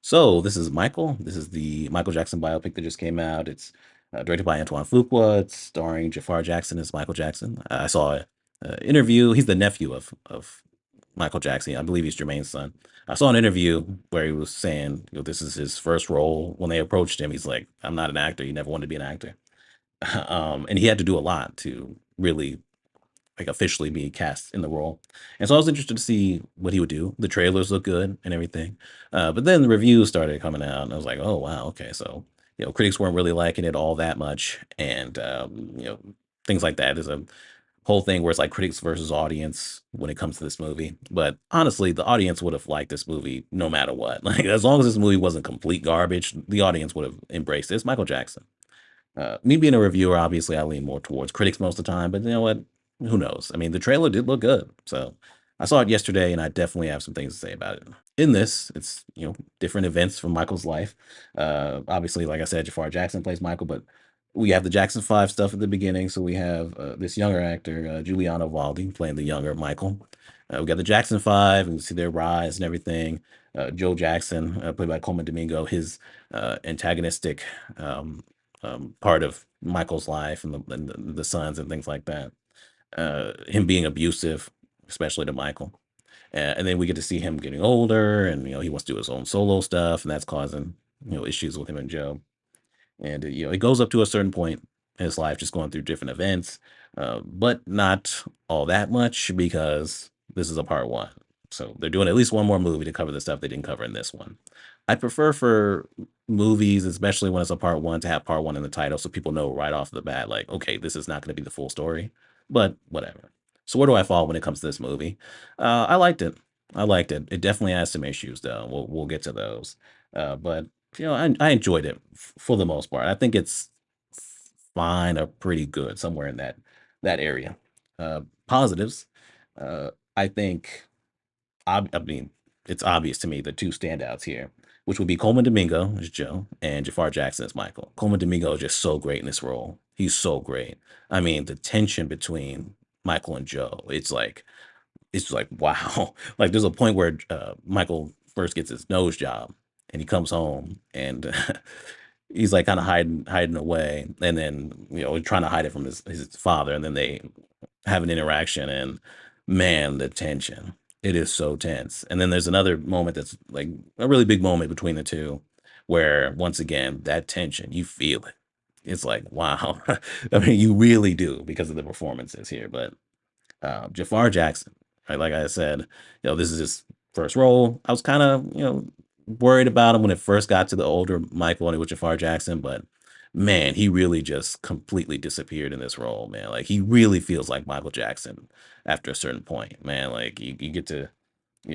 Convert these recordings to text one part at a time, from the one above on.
So this is Michael. This is the Michael Jackson biopic that just came out. It's directed by Antoine Fuqua. It's starring Jafar Jackson as Michael Jackson. I saw a interview. He's the nephew of Michael Jackson. I believe he's Jermaine's son. I saw an interview where he was saying, this is his first role. When they approached him, he's like, "I'm not an actor. He never wanted to be an actor." And he had to do a lot to really like officially be cast in the role. And so I was interested to see what he would do. The trailers look good and everything. But then the reviews started coming out and I was like, oh wow, okay. So, critics weren't really liking it all that much. And things like that. There's a whole thing where it's like critics versus audience when it comes to this movie. But honestly, the audience would have liked this movie no matter what. Like as long as this movie wasn't complete garbage, the audience would have embraced it. It's Michael Jackson. Me being a reviewer, obviously, I lean more towards critics most of the time, but you know what? Who knows? I mean, the trailer did look good. So I saw it yesterday, and I definitely have some things to say about it. In this, it's, different events from Michael's life. Obviously, like I said, Jafar Jackson plays Michael, but we have the Jackson 5 stuff at the beginning. So we have this younger actor, Giuliano Valdi, playing the younger Michael. We got the Jackson 5, and we see their rise and everything. Joe Jackson, played by Coleman Domingo, his antagonistic part of Michael's life and the sons and things like that. Him being abusive, especially to Michael. And then we get to see him getting older, and he wants to do his own solo stuff, and that's causing issues with him and Joe. And it goes up to a certain point in his life, just going through different events, but not all that much because this is a part one. So they're doing at least one more movie to cover the stuff they didn't cover in this one. I prefer for movies, especially when it's a part one, to have part one in the title so people know right off the bat, like, okay, this is not going to be the full story, but whatever. So where do I fall when it comes to this movie? I liked it. I liked it. It definitely has some issues, though. We'll get to those. But I enjoyed it for the most part. I think it's fine or pretty good somewhere in that area. Positives. I think I mean, it's obvious to me the two standouts here, which would be Coleman Domingo as Joe and Jafar Jackson as Michael. Coleman Domingo is just so great in this role. He's so great. I mean, the tension between Michael and Joe, it's like wow. Like there's a point where Michael first gets his nose job and he comes home and he's like kind of hiding away, and then trying to hide it from his father, and then they have an interaction, and man, the tension, it is so tense. And then there's another moment that's like a really big moment between the two where once again that tension, you feel it. It's like wow. I mean, you really do because of the performances here. But Jafar Jackson, right, like I said, this is his first role. I was kind of worried about him when it first got to the older Michael and it was Jafar Jackson, but man, he really just completely disappeared in this role, man. Like he really feels like Michael Jackson after a certain point, man. Like you get to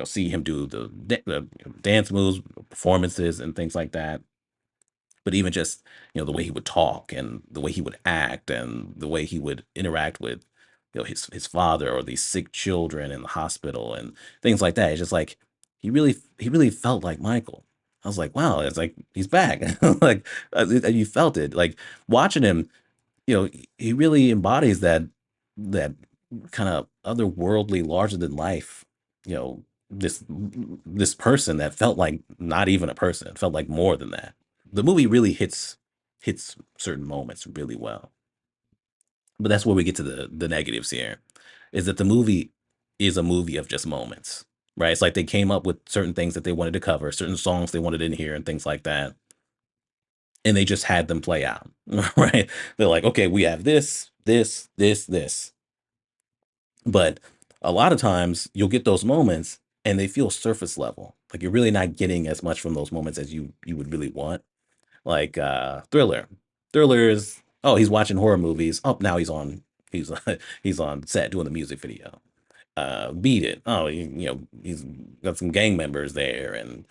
see him do the dance moves, performances, and things like that. But even just the way he would talk and the way he would act and the way he would interact with his father or these sick children in the hospital and things like that. It's just like he really felt like Michael. I was like, wow, it's like he's back. Like you felt it. Like watching him, he really embodies that kind of otherworldly, larger than life, you know, this person that felt like not even a person. It felt like more than that. The movie really hits certain moments really well. But that's where we get to the negatives here, is that the movie is a movie of just moments, right? It's like they came up with certain things that they wanted to cover, certain songs they wanted in here, and things like that, and they just had them play out, right? They're like, okay, we have this, but a lot of times you'll get those moments, and they feel surface level. Like you're really not getting as much from those moments as you would really want. Like Thriller. Thriller is, oh, he's watching horror movies. Oh, now he's he's on set doing the music video. Beat It. Oh, he's got some gang members there, and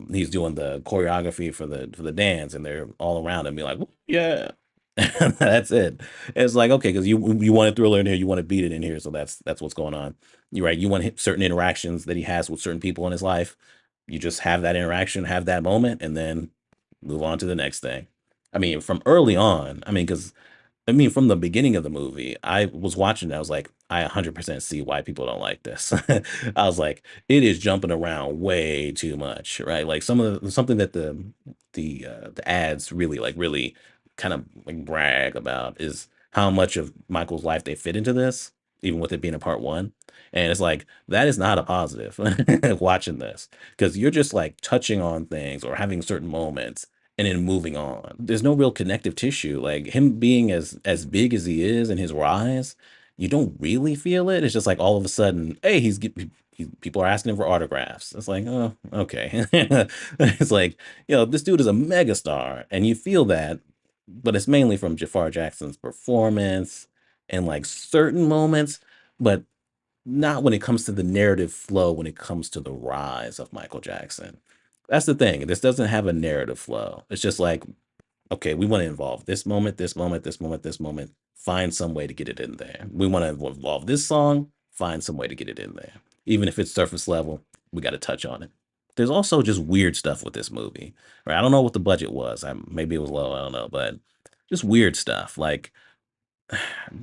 he's doing the choreography for the dance, and they're all around him, be like, yeah. That's it. It's like okay, because you want a Thriller in here, you want to Beat It in here, so that's what's going on. You're right. You want certain interactions that he has with certain people in his life. You just have that interaction, have that moment, and then move on to the next thing. I mean, from early on, I mean, because I mean, from the beginning of the movie, I was watching it, I was like, I 100% see why people don't like this. I was like, it is jumping around way too much, right? Like something that the ads really really kind of like brag about is how much of Michael's life they fit into this, even with it being a part one. And it's like that is not a positive watching this because you're just like touching on things or having certain moments and then moving on. There's no real connective tissue. Like him being as big as he is in his rise, you don't really feel it. It's just like all of a sudden, hey, people are asking him for autographs. It's like, oh, okay. It's like, this dude is a megastar, and you feel that, but it's mainly from Jafar Jackson's performance and like certain moments, but not when it comes to the narrative flow, when it comes to the rise of Michael Jackson. That's the thing. This doesn't have a narrative flow. It's just like, okay, we want to involve this moment, this moment, this moment, this moment. Find some way to get it in there. We want to involve this song, find some way to get it in there. Even if it's surface level, we got to touch on it. There's also just weird stuff with this movie. Right? I don't know what the budget was. Maybe it was low. I don't know, but just weird stuff. Like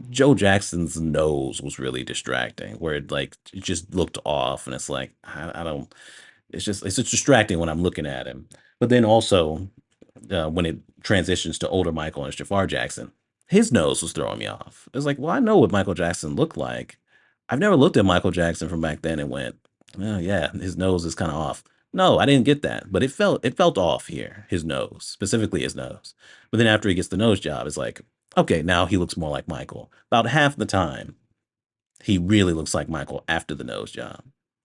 Joe Jackson's nose was really distracting, where it just looked off, and it's like I don't. It's just distracting when I'm looking at him. But then also when it transitions to older Michael and it's Jafar Jackson, his nose was throwing me off. It's like, well, I know what Michael Jackson looked like. I've never looked at Michael Jackson from back then and went, oh yeah, his nose is kind of off. No, I didn't get that, but it felt off here. His nose, specifically his nose. But then after he gets the nose job, it's like, okay, now he looks more like Michael. About half the time, he really looks like Michael after the nose job.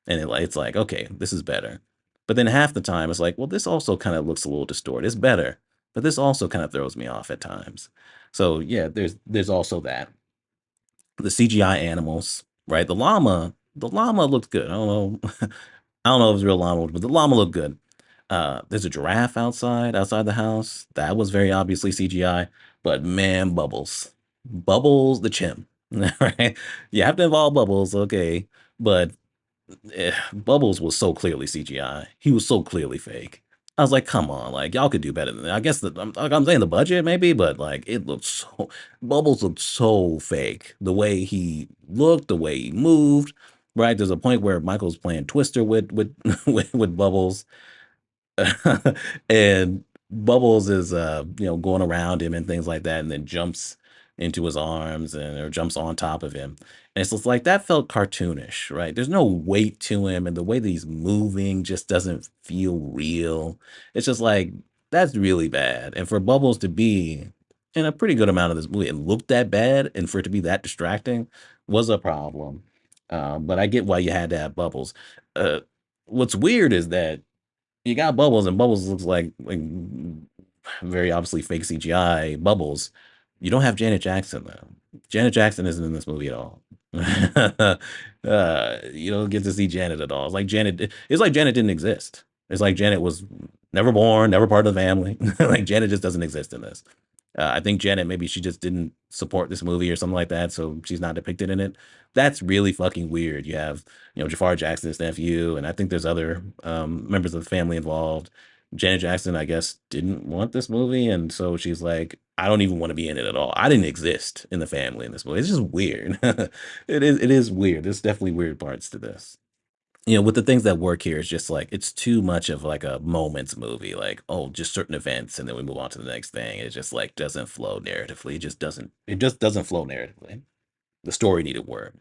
And it's like, okay, this is better. But then half the time it's like, well, this also kind of looks a little distorted. It's better, but this also kind of throws me off at times. So yeah, there's also that. The CGI animals, right? The llama looked good. I don't know. I don't know if it was real llama, but the llama looked good. There's a giraffe outside the house. That was very obviously CGI. But man, Bubbles the chimp, right? You have to involve Bubbles, okay? But Bubbles was so clearly CGI. He was so clearly fake. I was like, come on, like y'all could do better than that. I guess I'm saying the budget maybe, but like it looked so Bubbles looked so fake. The way he looked, the way he moved, right? There's a point where Michael's playing Twister with with Bubbles, and Bubbles is going around him and things like that, and then jumps into his arms and or jumps on top of him. And it's just like that felt cartoonish, right? There's no weight to him, and the way that he's moving just doesn't feel real. It's just like that's really bad. And for Bubbles to be in a pretty good amount of this movie and look that bad, and for it to be that distracting was a problem. But I get why you had to have Bubbles. Uh, what's weird is that you got Bubbles, and Bubbles looks like very obviously fake CGI Bubbles. You don't have Janet Jackson though. Janet Jackson isn't in this movie at all. You don't get to see Janet at all. It's like Janet. It's like Janet didn't exist. It's like Janet was never born, never part of the family. Like Janet just doesn't exist in this. I think Janet maybe she just didn't support this movie or something like that, so she's not depicted in it. That's really fucking weird. You have Jafar Jackson's nephew, and I think there's other members of the family involved. Janet Jackson, I guess, didn't want this movie, and so she's like, I don't even want to be in it at all. I didn't exist in the family in this movie. It's just weird. It is weird. There's definitely weird parts to this. With the things that work here, it's just like it's too much of like a moments movie, like, oh, just certain events and then we move on to the next thing. It just like doesn't flow narratively. It just doesn't flow narratively. The story needed work,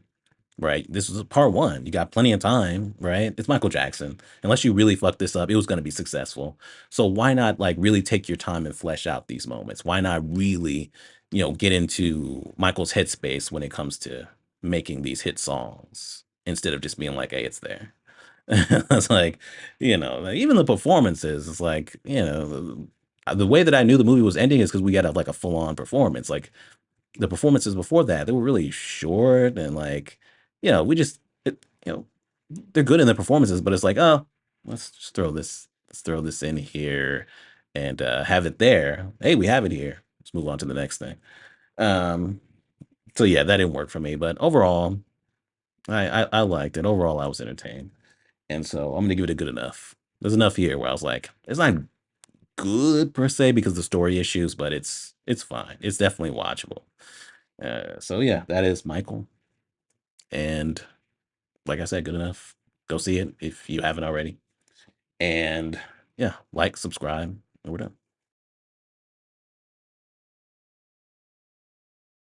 right? This was part one. You got plenty of time, right? It's Michael Jackson. Unless you really fuck this up, it was going to be successful. So why not like really take your time and flesh out these moments? Why not really, get into Michael's headspace when it comes to making these hit songs instead of just being like, hey, it's there. It's like, like, even the performances, it's like, the way that I knew the movie was ending is because we got like a full on performance. Like the performances before that, they were really short and like, we just, they're good in the performances, but it's like, oh, let's throw this in here and have it there. Hey, we have it here. Let's move on to the next thing. Um, so yeah, that didn't work for me, but overall, I liked it. Overall, I was entertained. And so I'm gonna give it a good enough. There's enough here where I was like, it's not good per se because of the story issues, but it's fine. It's definitely watchable. So yeah, that is Michael, and like I said, good enough. Go see it if you haven't already, and yeah, like, subscribe, and we're done.